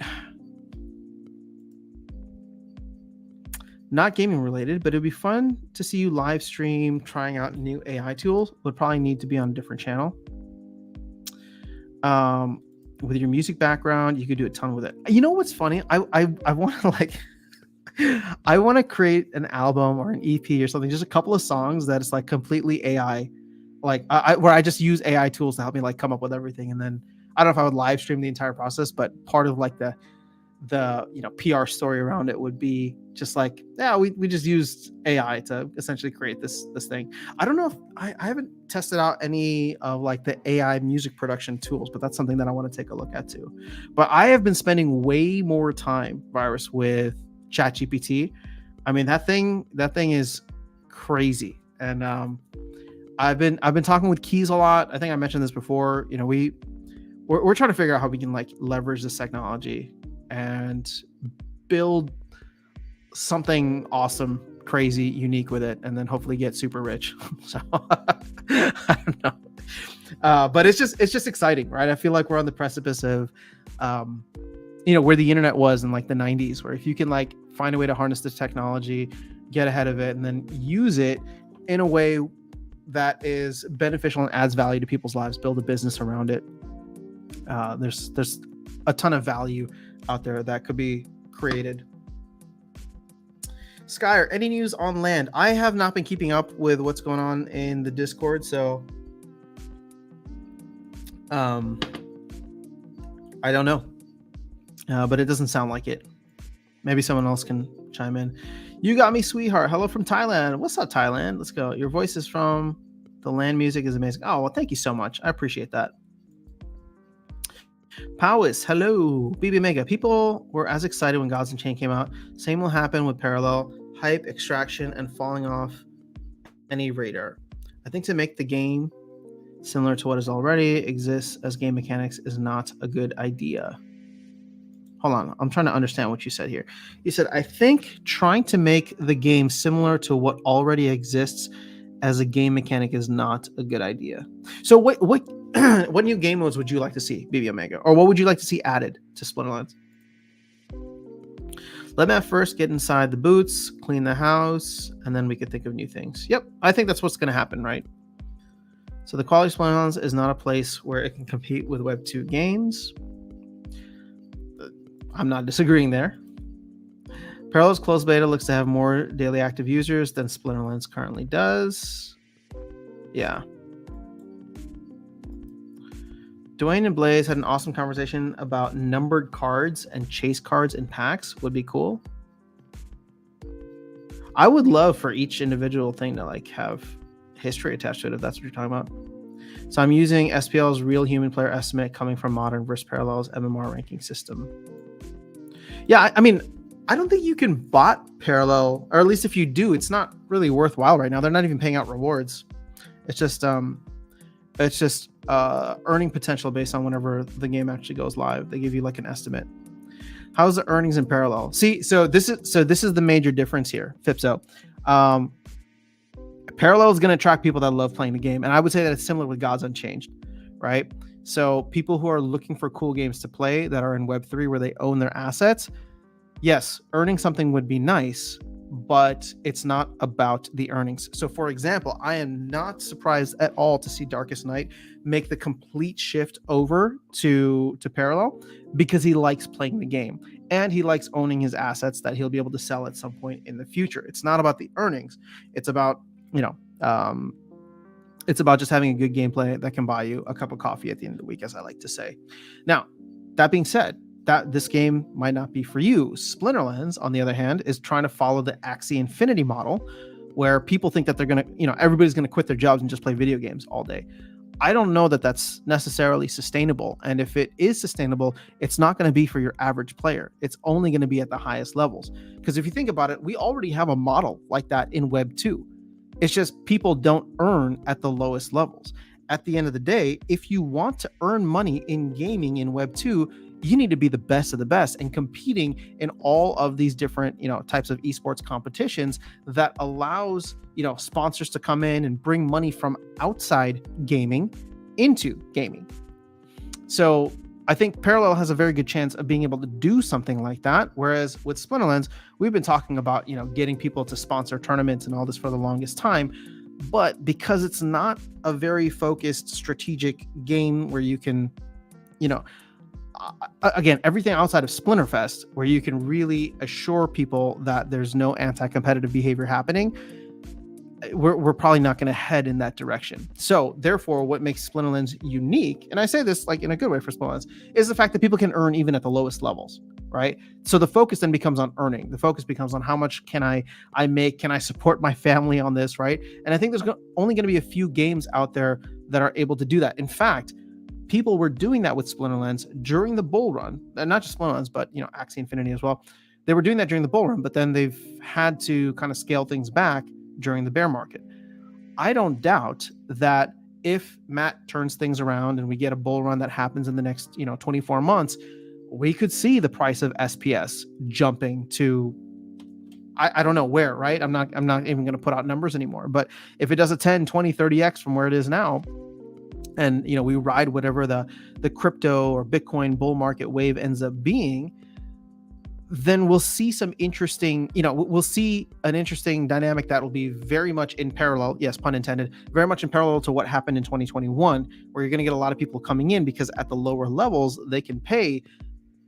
Not gaming related, but it'd be fun to see you live stream trying out new AI tools. Would probably need to be on a different channel. With your music background, you could do a ton with it. You know what's funny? I want to I want to create an album or an EP or something, just a couple of songs that is like completely AI, where I just use AI tools to help me like come up with everything. And then I don't know if I would live stream the entire process, but part of like the PR story around it would be just like, yeah, we just used AI to essentially create this thing. I don't know if I haven't tested out any of like the AI music production tools, but that's something that I want to take a look at too. But I have been spending way more time, Virus, with ChatGPT. I mean, that thing is crazy. And I've been talking with Keys a lot. I think I mentioned this before. We're trying to figure out how we can like leverage this technology and build something awesome, crazy, unique with it, and then hopefully get super rich. So I don't know, but it's just exciting, right? I feel like we're on the precipice of where the internet was in like the 90s, where if you can like find a way to harness this technology, get ahead of it, and then use it in a way that is beneficial and adds value to people's lives, build a business around it. There's a ton of value out there that could be created. Skyer, any news on Land? I have not been keeping up with what's going on in the Discord, so I don't know. But it doesn't sound like it. Maybe someone else can chime in. You got me, sweetheart. Hello from Thailand. What's up, Thailand? Let's go. Your voice is from the Land music is amazing. Oh, well, thank you so much. I appreciate that. Powis, hello. BB Mega. People were as excited when Gods Unchained came out. Same will happen with Parallel. Hype, extraction, and falling off any radar. I think to make the game similar to what is already exists as game mechanics is not a good idea. Hold on, I'm trying to understand what you said here. You said, I think trying to make the game similar to what already exists as a game mechanic is not a good idea. So what what new game modes would you like to see, BB Omega? Or what would you like to see added to Splinterlands? Let Matt first get inside the boots, clean the house, and then we could think of new things. Yep, I think that's what's going to happen, right? So the quality of Splinterlands is not a place where it can compete with Web 2 games. I'm not disagreeing there. Parallel's closed beta looks to have more daily active users than Splinterlands currently does. Yeah. Dwayne and Blaze had an awesome conversation about numbered cards and chase cards in packs. Would be cool. I would love for each individual thing to like have history attached to it, if that's what you're talking about. So I'm using SPL's real human player estimate coming from Modern vs. Parallel's MMR ranking system. Yeah, I mean, I don't think you can bot Parallel, or at least if you do, it's not really worthwhile right now. They're not even paying out rewards. It's just earning potential based on whenever the game actually goes live. They give you like an estimate. How's the earnings in Parallel? See, so this is the major difference here, Fipso. Parallel is going to attract people that love playing the game, and I would say that it's similar with Gods Unchained, right? So people who are looking for cool games to play that are in Web3 where they own their assets, yes, earning something would be nice, but it's not about the earnings. So for example, I am not surprised at all to see Darkest Night make the complete shift over to Parallel because he likes playing the game and he likes owning his assets that he'll be able to sell at some point in the future. It's not about the earnings. It's about, it's about just having a good gameplay that can buy you a cup of coffee at the end of the week, as I like to say. Now, that being said, that this game might not be for you. Splinterlands, on the other hand, is trying to follow the Axie Infinity model, where people think that they're going to, everybody's going to quit their jobs and just play video games all day. I don't know that that's necessarily sustainable. And if it is sustainable, it's not going to be for your average player. It's only going to be at the highest levels. Because if you think about it, we already have a model like that in Web 2. It's just people don't earn at the lowest levels. At the end of the day, if you want to earn money in gaming in Web 2, you need to be the best of the best and competing in all of these different, types of esports competitions that allows, sponsors to come in and bring money from outside gaming into gaming. So I think Parallel has a very good chance of being able to do something like that. Whereas with Splinterlands, we've been talking about, getting people to sponsor tournaments and all this for the longest time. But because it's not a very focused strategic game where you can, again, everything outside of Splinterfest, where you can really assure people that there's no anti-competitive behavior happening, we're probably not going to head in that direction. So therefore, what makes Splinterlands unique, and I say this like in a good way for Splinterlands, is the fact that people can earn even at the lowest levels, right? So the focus then becomes on earning. The focus becomes on how much can I make? Can I support my family on this, right? And I think there's only going to be a few games out there that are able to do that. In fact, people were doing that with Splinterlands during the bull run, and not just Splinterlands, but Axie Infinity as well. They were doing that during the bull run, but then they've had to kind of scale things back during the bear market. I don't doubt that if Matt turns things around and we get a bull run that happens in the next 24 months, we could see the price of SPS jumping to I don't know where, right? I'm not even going to put out numbers anymore, but if it does a 10, 20, 30x from where it is now, and we ride whatever the crypto or Bitcoin bull market wave ends up being, then we'll see some interesting, we'll see an interesting dynamic that will be very much in parallel, yes, pun intended, very much in parallel to what happened in 2021, where you're going to get a lot of people coming in because at the lower levels, they can pay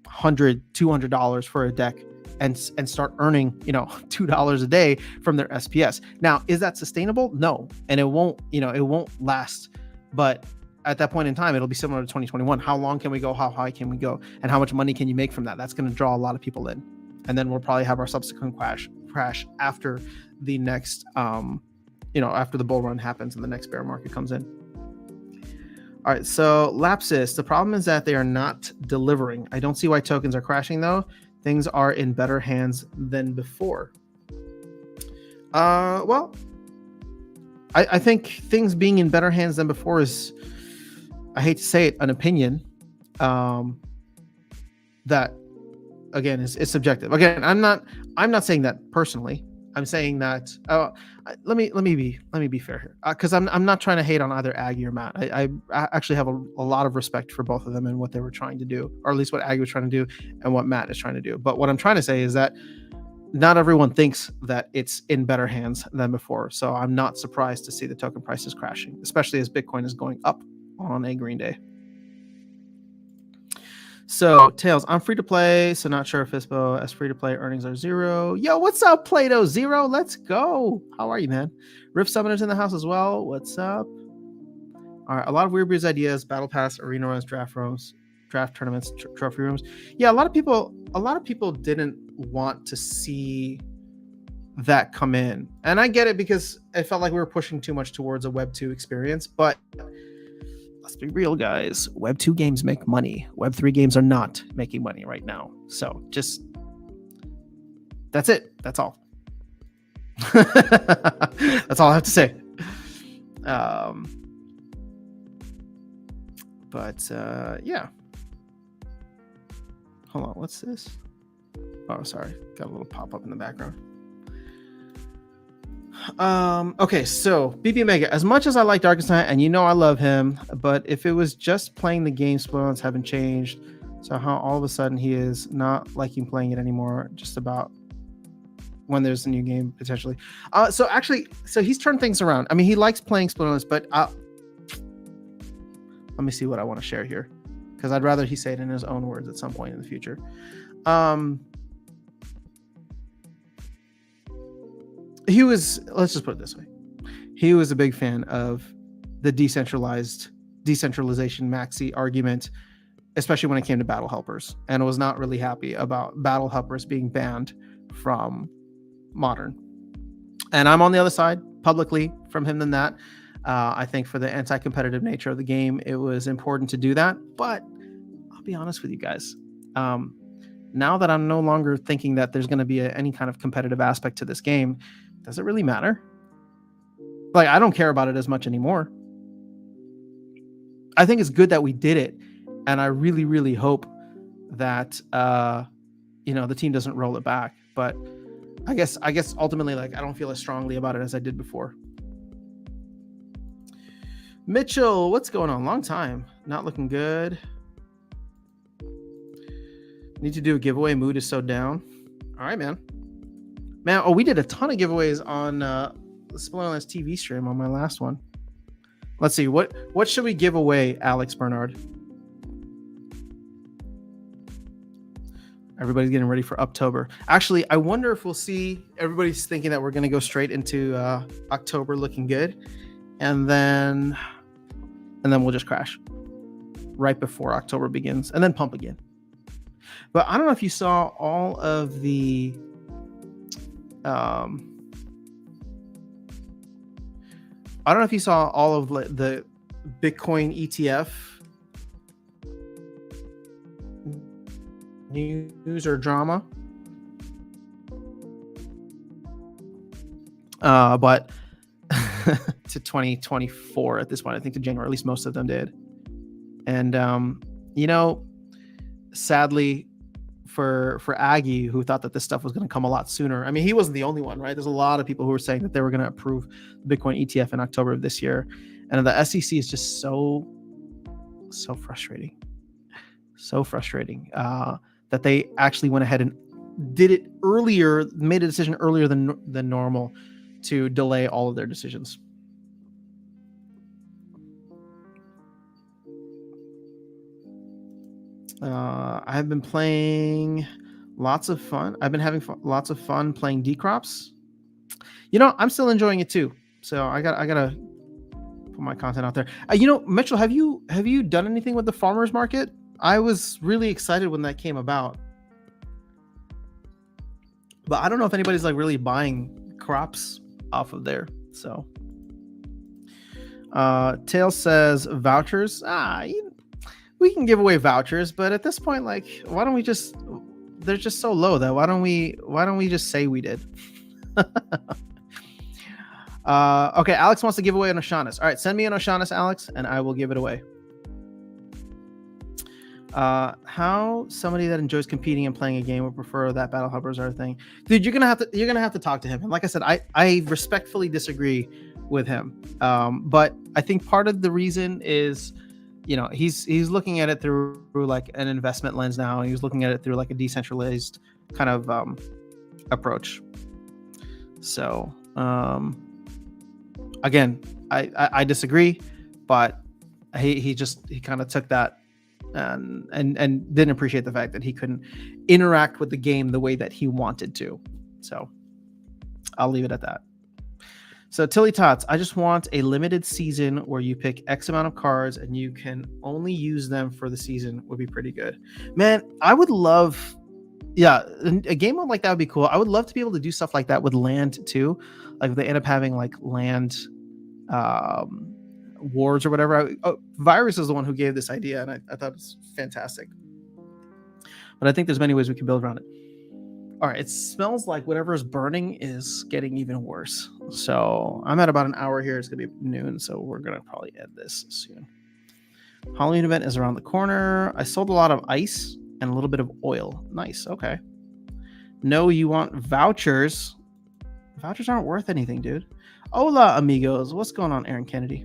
$100, $200 for a deck and start earning, $2 a day from their SPS. Now, is that sustainable? No. And it won't last. But at that point in time, it'll be similar to 2021. How long can we go? How high can we go? And how much money can you make from that? That's going to draw a lot of people in. And then we'll probably have our subsequent crash after the next, after the bull run happens and the next bear market comes in. All right. So Lapsus, the problem is that they are not delivering. I don't see why tokens are crashing though. Things are in better hands than before. Well, I think things being in better hands than before is, I hate to say it, an opinion. That again is subjective. Again, I'm not saying that personally. I'm saying that let me be fair here, because I'm not trying to hate on either Aggie or Matt. I actually have a lot of respect for both of them and what they were trying to do, or at least what Aggie was trying to do and what Matt is trying to do. But what I'm trying to say is that not everyone thinks that it's in better hands than before. So I'm not surprised to see the token prices crashing, especially as Bitcoin is going up on a green day. So Tails, I'm free to play, so not sure if FISBO as free to play earnings are zero. Yo, what's up, Plato Zero? Let's go. How are you, man? Rift Summoners in the house as well. What's up? All right, a lot of Weird Brews ideas: battle pass, arena runs, draft rooms, draft tournaments, trophy rooms. Yeah, a lot of people didn't want to see that come in, and I get it because it felt like we were pushing too much towards a Web 2 experience, but let's be real, guys. Web 2 games make money. Web 3 games are not making money right now. So just, that's it. That's all. That's all I have to say. Yeah. Hold on. What's this? Oh, sorry. Got a little pop-up in the background. Okay, so BP Mega, as much as I like Darkest Night, and you know I love him, but if it was just playing the game, spoilers haven't changed. So how all of a sudden he is not liking playing it anymore, just about when there's a new game potentially. So he's turned things around. I mean, he likes playing spoilers, but let me see what I want to share here, because I'd rather he say it in his own words at some point in the future. He was, let's just put it this way. He was a big fan of the decentralization maxi argument, especially when it came to battle helpers, and was not really happy about battle helpers being banned from Modern. And I'm on the other side publicly from him than that. I think for the anti-competitive nature of the game, it was important to do that. But I'll be honest with you guys. Now that I'm no longer thinking that there's going to be any kind of competitive aspect to this game, does it really matter? Like, I don't care about it as much anymore. I think it's good that we did it, and I really, really hope that the team doesn't roll it back. But I guess ultimately, like, I don't feel as strongly about it as I did before. Mitchell, what's going on? Long time. Not looking good. Need to do a giveaway. Mood is so down. All right, man. Man, we did a ton of giveaways on the Spoilerlands TV stream on my last one. Let's see. What should we give away, Alex Bernard? Everybody's getting ready for October. Actually, I wonder if we'll see, everybody's thinking that we're going to go straight into October looking good. And then we'll just crash right before October begins and then pump again. But I don't know if you saw all of the I don't know if you saw all of the Bitcoin ETF news or drama. But to 2024 at this point, I think to January, at least most of them did. And, sadly for Aggie, who thought that this stuff was going to come a lot sooner. I mean, he wasn't the only one, right? There's a lot of people who were saying that they were going to approve the Bitcoin ETF in October of this year. And the SEC is just so frustrating. So frustrating that they actually went ahead and did it earlier, made a decision earlier than normal to delay all of their decisions. I've been playing lots of fun. I've been having lots of fun playing Decrops. I'm still enjoying it too. So I gotta put my content out there. Mitchell, have you done anything with the farmers market? I was really excited when that came about, but I don't know if anybody's like really buying crops off of there. So, Tail says vouchers. We can give away vouchers, but at this point, like, why don't we just? They're just so low that why don't we just say we did? Okay, Alex wants to give away an Oceanus. All right, send me an Oceanus, Alex, and I will give it away. How somebody that enjoys competing and playing a game would prefer that Battle Hoppers are a thing, dude. You're gonna have to talk to him. And like I said, I respectfully disagree with him. But I think part of the reason is, he's looking at it through like an investment lens now. He's looking at it through like a decentralized kind of approach. So again, I disagree, but he kind of took that and didn't appreciate the fact that he couldn't interact with the game the way that he wanted to. So I'll leave it at that. So Tilly Tots, I just want a limited season where you pick X amount of cards and you can only use them for the season would be pretty good. Man, I would love, a game mode like that would be cool. I would love to be able to do stuff like that with land too. Like if they end up having like land wars or whatever. Virus is the one who gave this idea, and I thought it was fantastic. But I think there's many ways we can build around it. All right, it smells like whatever is burning is getting even worse. So I'm at about an hour here. It's gonna be noon, so we're gonna probably end this soon. Halloween event is around the corner. I sold a lot of ice and a little bit of oil. Nice. Okay. No, you want vouchers. Vouchers aren't worth anything, dude. Hola, amigos. What's going on, Aaron Kennedy?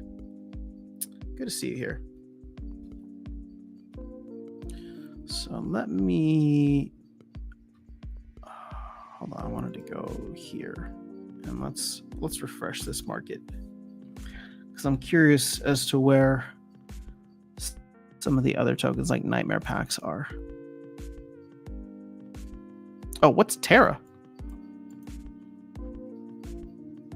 Good to see you here. So let me... hold on, I wanted to go here. And let's refresh this market. Because I'm curious as to where some of the other tokens like Nightmare Packs are. Oh, what's Terra?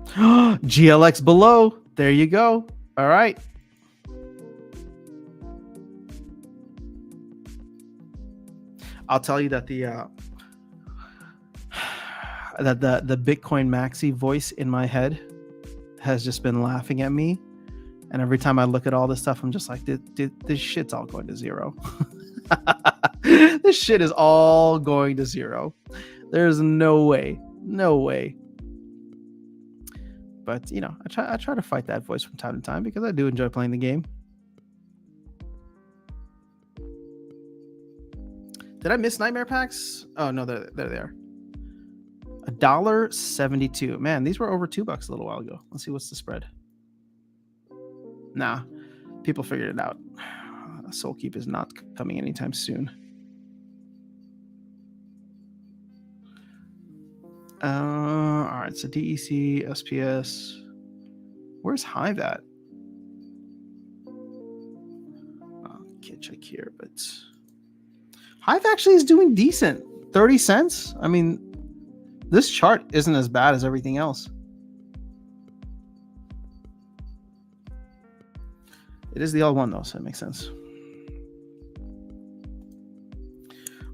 GLX below. There you go. All right. I'll tell you that the Bitcoin Maxi voice in my head has just been laughing at me. And every time I look at all this stuff, I'm just like, this shit's all going to zero. This shit is all going to zero. There's no way. No way. But, I try to fight that voice from time to time because I do enjoy playing the game. Did I miss Nightmare Packs? Oh, no, there they are. $1.72. Man, these were over $2 a little while ago. Let's see what's the spread. Nah, people figured it out. Soulkeep is not coming anytime soon. All right, so DEC, SPS. Where's Hive at? Can't check here, but Hive actually is doing decent. 30 cents. I mean, this chart isn't as bad as everything else. It is the L1 though, so it makes sense.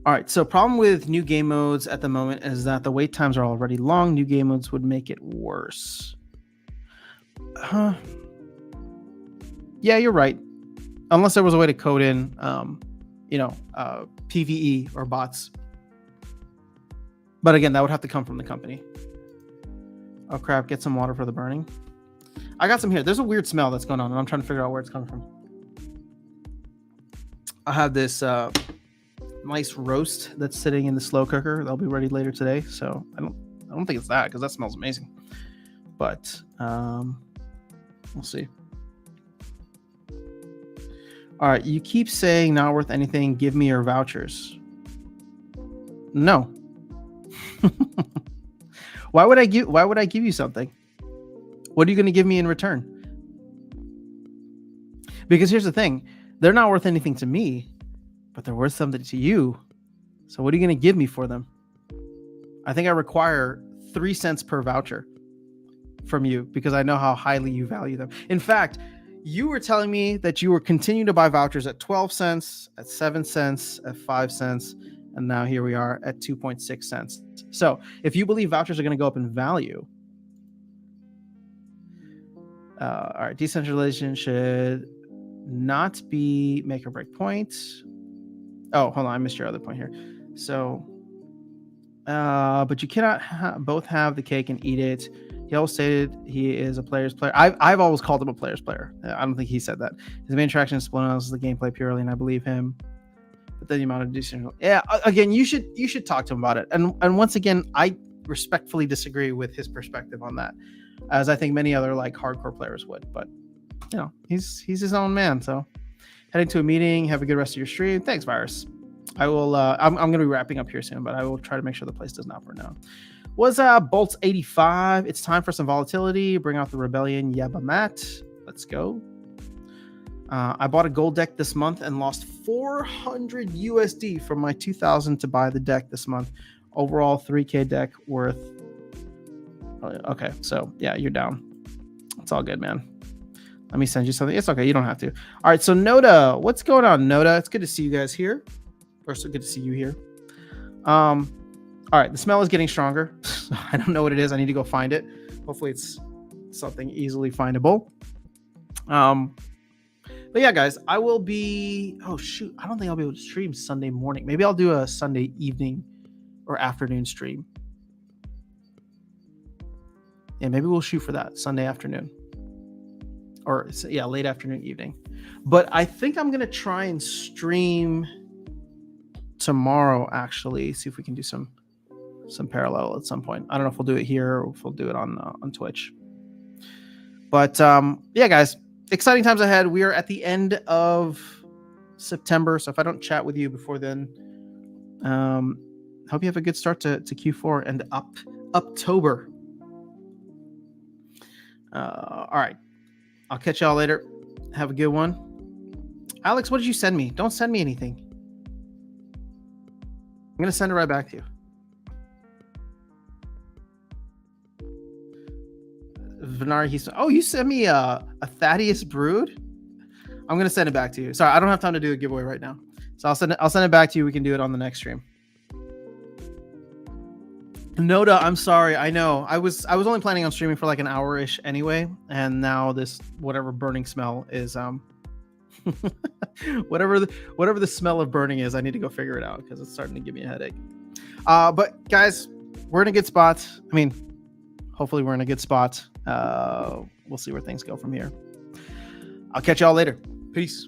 All right, so problem with new game modes at the moment is that the wait times are already long. New game modes would make it worse. Yeah, you're right. Unless there was a way to code in, PvE or bots. But again, that would have to come from the company. Oh crap, get some water for the burning. I got some here. There's a weird smell that's going on, and I'm trying to figure out where it's coming from. I have this nice roast that's sitting in the slow cooker. That'll be ready later today. So I don't think it's that because that smells amazing. But we'll see. All right, you keep saying not worth anything. Give me your vouchers. No. Why would I give you something? What are you going to give me in return? Because here's the thing. They're not worth anything to me, but they're worth something to you. So what are you going to give me for them? I think I require 3 cents per voucher from you because I know how highly you value them. In fact, you were telling me that you were continuing to buy vouchers at 12 cents, at 7 cents, at 5 cents, and now here we are at 2.6 cents. So if you believe vouchers are going to go up in value, all right, decentralization should not be make or break point. Oh, hold on, I missed your other point here. So, but you cannot both have the cake and eat it. He always stated he is a player's player. I've always called him a player's player. I don't think he said that. His main attraction is Splinter is the gameplay purely, and I believe him. But then the amount of decent, yeah. Again, you should talk to him about it. And once again, I respectfully disagree with his perspective on that, as I think many other like hardcore players would. But you know, he's his own man. So heading to a meeting. Have a good rest of your stream. Thanks, Virus. I will. I'm going to be wrapping up here soon, but I will try to make sure the place does not burn down. Was Bolts 85? It's time for some volatility. Bring out the Rebellion Yabamat. Let's go. I bought a gold deck this month and lost 400 USD from my 2,000 to buy the deck this month. Overall, 3K deck worth. Okay, so yeah, you're down. It's all good, man. Let me send you something. It's okay. You don't have to. All right. So Noda, what's going on, Noda? It's good to see you guys here. Or so good to see you here. All right. The smell is getting stronger. I don't know what it is. I need to go find it. Hopefully it's something easily findable. But yeah, guys, I will be, oh shoot, I don't think I'll be able to stream Sunday morning. Maybe I'll do a Sunday evening or afternoon stream. Yeah, maybe we'll shoot for that Sunday afternoon. Or yeah, late afternoon, evening. But I think I'm gonna try and stream tomorrow, actually. See if we can do some parallel at some point. I don't know if we'll do it here or if we'll do it on Twitch. But yeah, guys. Exciting times ahead. We are at the end of September, so if I don't chat with you before then, hope you have a good start to Q4 and October. All right, I'll catch y'all later. Have a good one. Alex, what did you send me? Don't send me anything. I'm gonna send it right back to you. Venari, you sent me a Thaddeus Brood. I'm gonna send it back to you. Sorry, I don't have time to do a giveaway right now, so I'll send it back to you. We can do it on the next stream. Noda, I'm sorry. I know I was only planning on streaming for like an hour-ish anyway, and now this whatever burning smell is whatever the smell of burning is, I need to go figure it out because it's starting to give me a headache. But guys, we're in a good spot. I mean, hopefully we're in a good spot. We'll see where things go from here. I'll catch y'all later. Peace.